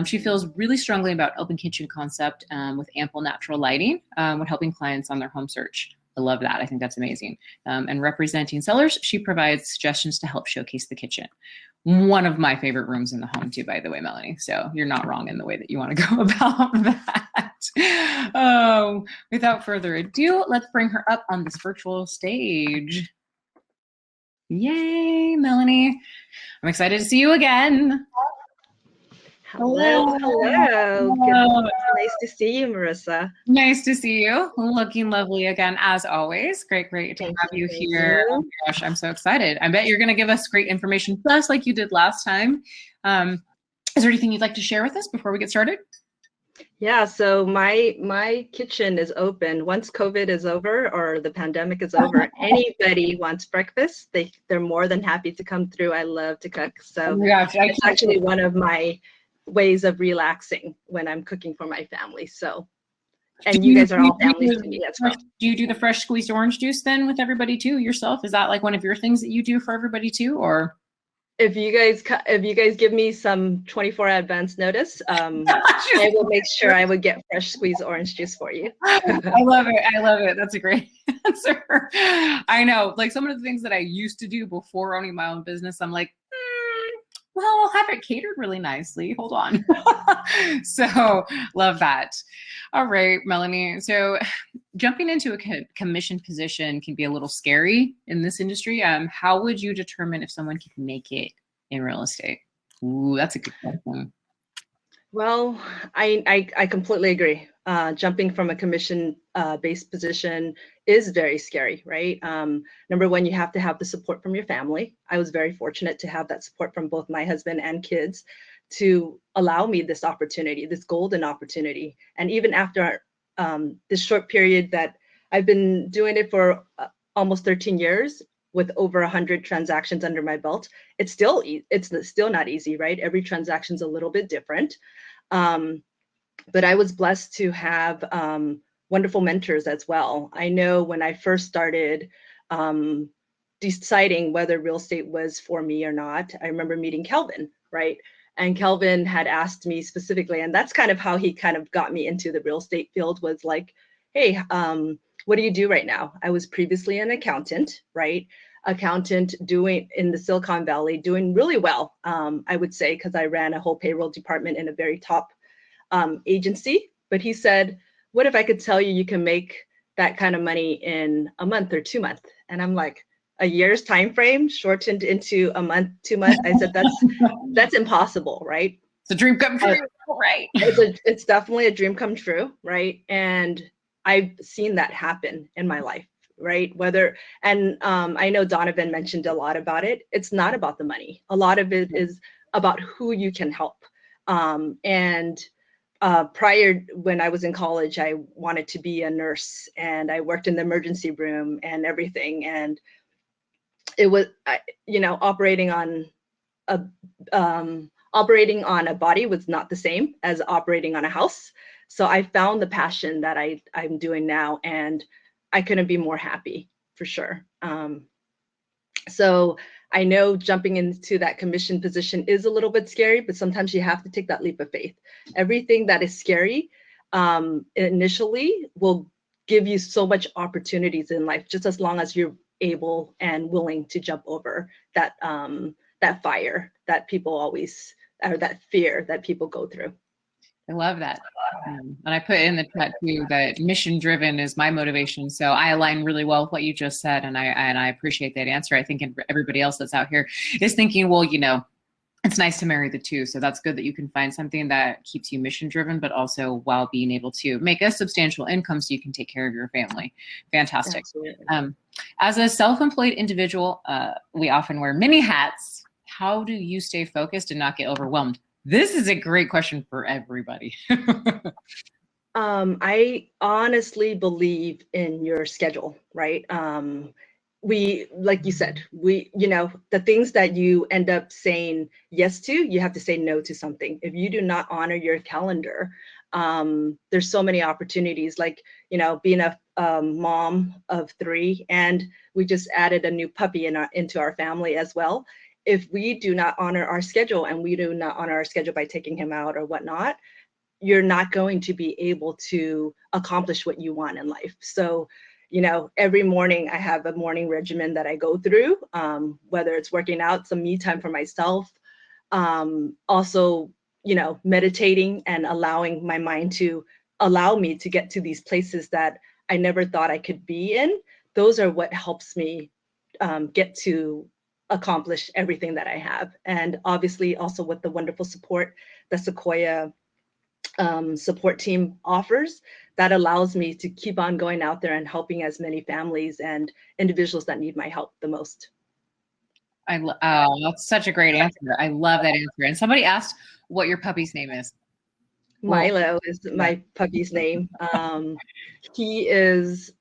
She feels really strongly about open kitchen concept with ample natural lighting when helping clients on their home search. I love that. I think that's amazing. And representing sellers, she provides suggestions to help showcase the kitchen. One of my favorite rooms in the home too, by the way, Melanie. So you're not wrong in the way that you want to go about that. Without further ado, let's bring her up on this virtual stage. Yay, Melanie. I'm excited to see you again. Hello. Good. Nice to see you, Marissa. Nice to see you. Looking lovely again, as always. Great to have you here. Oh my gosh, I'm so excited. I bet you're going to give us great information, just like you did last time. Is there anything you'd like to share with us before we get started? Yeah, so my kitchen is open. Once COVID is over or the pandemic is over, anybody wants breakfast, they're more than happy to come through. I love to cook. So it's actually one of my ways of relaxing when I'm cooking for my family. So, and you guys are all families to me as well. Do you do the fresh squeezed orange juice then with everybody too yourself? Is that like one of your things that you do for everybody too, or? If you guys give me some 24-hour advance notice, I will make sure I would get fresh squeezed orange juice for you. I love it. That's a great answer. I know, like some of the things that I used to do before owning my own business, I'm like, well, I'll have it catered really nicely. Hold on. So love that. All right, Melanie. So jumping into a commission position can be a little scary in this industry. How would you determine if someone can make it in real estate? Ooh, that's a good question. Well, I completely agree. Jumping from a commission-based position is very scary, right? Number one, you have to have the support from your family. I was very fortunate to have that support from both my husband and kids to allow me this opportunity, this golden opportunity. And even after this short period that I've been doing it for almost 13 years, with over 100 transactions under my belt, it's still not easy, right? Every transaction's a little bit different. But I was blessed to have wonderful mentors as well. I know when I first started deciding whether real estate was for me or not, I remember meeting Kelvin, right? And Kelvin had asked me specifically, and that's kind of how he kind of got me into the real estate field, was like, hey, what do you do right now? I was previously an accountant, right? Accountant doing in the Silicon Valley, doing really well, I would say, because I ran a whole payroll department in a very top agency. But he said, what if I could tell you can make that kind of money in a month or 2 months? And I'm like, a year's time frame shortened into a month, 2 months. I said, that's impossible, right? It's a dream come true, right? It's definitely a dream come true, right? And I've seen that happen in my life, right? I know Donovan mentioned a lot about it. It's not about the money. A lot of it is about who you can help. Prior, when I was in college, I wanted to be a nurse, and I worked in the emergency room and everything. And it was, operating on a body was not the same as operating on a house. So I found the passion that I'm doing now, and I couldn't be more happy, for sure. So I know jumping into that commission position is a little bit scary, but sometimes you have to take that leap of faith. Everything that is scary initially will give you so much opportunities in life, just as long as you're able and willing to jump over that fire that people always, or that fear that people go through. I love that. And I put in the chat too that mission driven is my motivation. So I align really well with what you just said. And I appreciate that answer. I think everybody else that's out here is thinking, well, it's nice to marry the two. So that's good that you can find something that keeps you mission driven, but also while being able to make a substantial income so you can take care of your family. Fantastic. As a self-employed individual, we often wear many hats. How do you stay focused and not get overwhelmed? This is a great question for everybody. I honestly believe in your schedule, right? Like you said, the things that you end up saying yes to, you have to say no to something. If you do not honor your calendar, there's so many opportunities, like, being a mom of 3, and we just added a new puppy into our family as well. if we do not honor our schedule, and we do not honor our schedule by taking him out or whatnot, you're not going to be able to accomplish what you want in life. So, you know, every morning I have a morning regimen that I go through, whether it's working out, some me time for myself, also, you know, meditating and allowing my mind to allow me to get to these places that I never thought I could be in. Those are what helps me get to accomplish everything that I have. And obviously also with the wonderful support that Sequoia support team offers, that allows me to keep on going out there and helping as many families and individuals that need my help the most. Oh, that's such a great answer. I love that answer. And somebody asked what your puppy's name is. Milo is my puppy's name. He is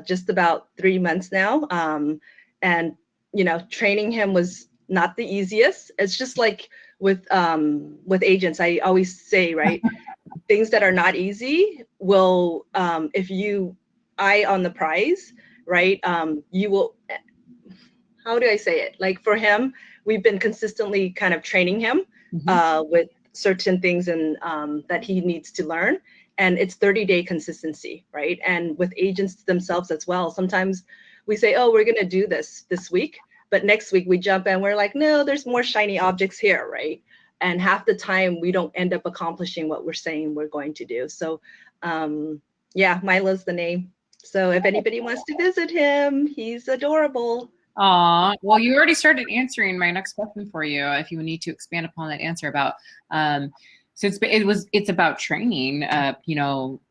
just about 3 months now. And, you know, training him was not the easiest. It's just like with agents, I always say, right, things that are not easy will, if you eye on the prize, right, you will, how do I say it? Like for him, we've been consistently kind of training him with certain things and that he needs to learn. And it's 30-day consistency, right? And with agents themselves as well, sometimes we say, oh, we're gonna do this week, but next week we jump and we're like, no, there's more shiny objects here, right? And half the time we don't end up accomplishing what we're saying we're going to do. So yeah, Milo's the name. So if anybody wants to visit him, he's adorable. Well, you already started answering my next question for you. If you need to expand upon that answer about, so it's about training, you know,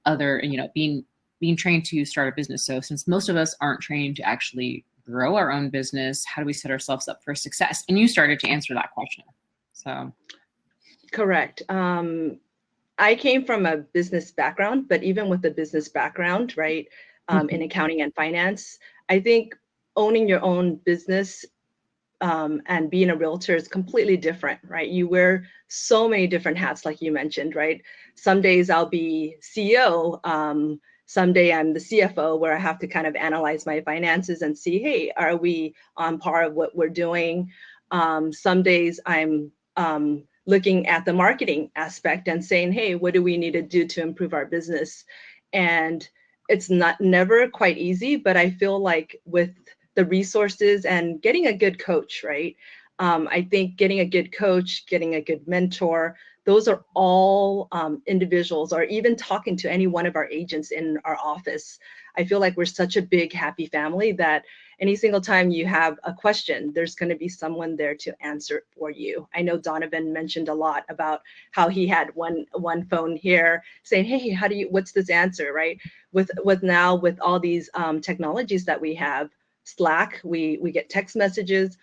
being trained to start a business. So since most of us aren't trained to actually grow our own business, how do we set ourselves up for success? And you started to answer that question. So. Correct. I came from a business background, but even with the business background, right, in accounting and finance, I think owning your own business and being a realtor is completely different, right? You wear so many different hats, like you mentioned, right? Some days I'll be CEO. Someday I'm the CFO, where I have to kind of analyze my finances and see, hey, are we on par of what we're doing? Some days I'm looking at the marketing aspect and saying, hey, what do we need to do to improve our business? And it's never quite easy, but I feel like with the resources and getting a good coach, right? I think getting a good coach, getting a good mentor, those are all individuals, or even talking to any one of our agents in our office. I feel like we're such a big, happy family that any single time you have a question, there's going to be someone there to answer it for you. I know Donovan mentioned a lot about how he had one phone here saying, hey, what's this answer, right? With now with all these technologies that we have, Slack, we get text messages.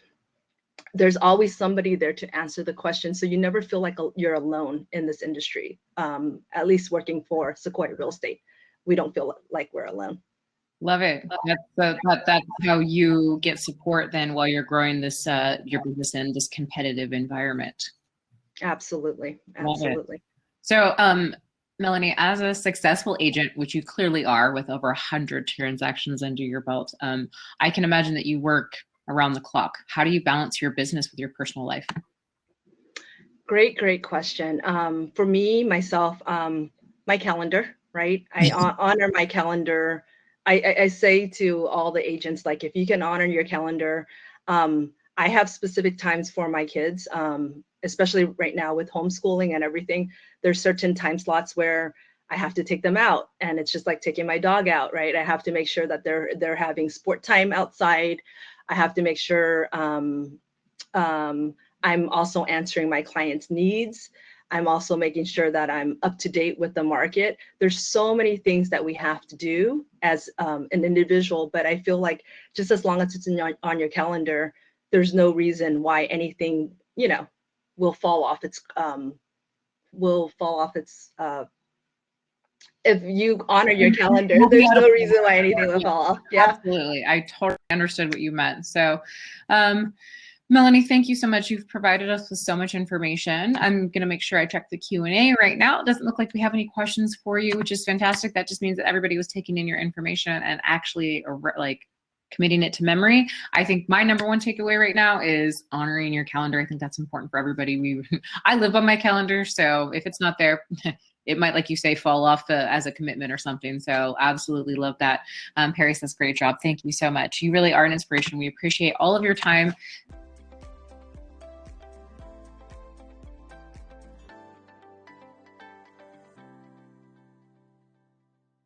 There's always somebody there to answer the question. So you never feel like you're alone in this industry. At least working for Sequoia Real Estate, we don't feel like we're alone. Love it. That's how you get support then while you're growing this your business in this competitive environment. Absolutely. Absolutely. So Melanie, as a successful agent, which you clearly are with over 100 transactions under your belt, I can imagine that you work around the clock. How do you balance your business with your personal life? Great question. For me, myself, my calendar, right? I honor my calendar. I say to all the agents, like, if you can honor your calendar, I have specific times for my kids, especially right now with homeschooling and everything. There's certain time slots where I have to take them out, and it's just like taking my dog out, right? I have to make sure that they're having sport time outside. I have to make sure I'm also answering my clients' needs. I'm also making sure that I'm up to date with the market. There's so many things that we have to do as an individual, but I feel like just as long as it's on your calendar, there's no reason why anything, you know, will fall off its if you honor your calendar, there's no reason why anything will fall off. Yeah. Absolutely. I totally understood what you meant. So Melanie, thank you so much. You've provided us with so much information. I'm going to make sure I check the Q&A right now. It doesn't look like we have any questions for you, which is fantastic. That just means that everybody was taking in your information and actually like committing it to memory. I think my number one takeaway right now is honoring your calendar. I think that's important for everybody. I live on my calendar, so if it's not there, it might, like you say, fall off as a commitment or something. So absolutely love that. Perry says, great job. Thank you so much. You really are an inspiration. We appreciate all of your time.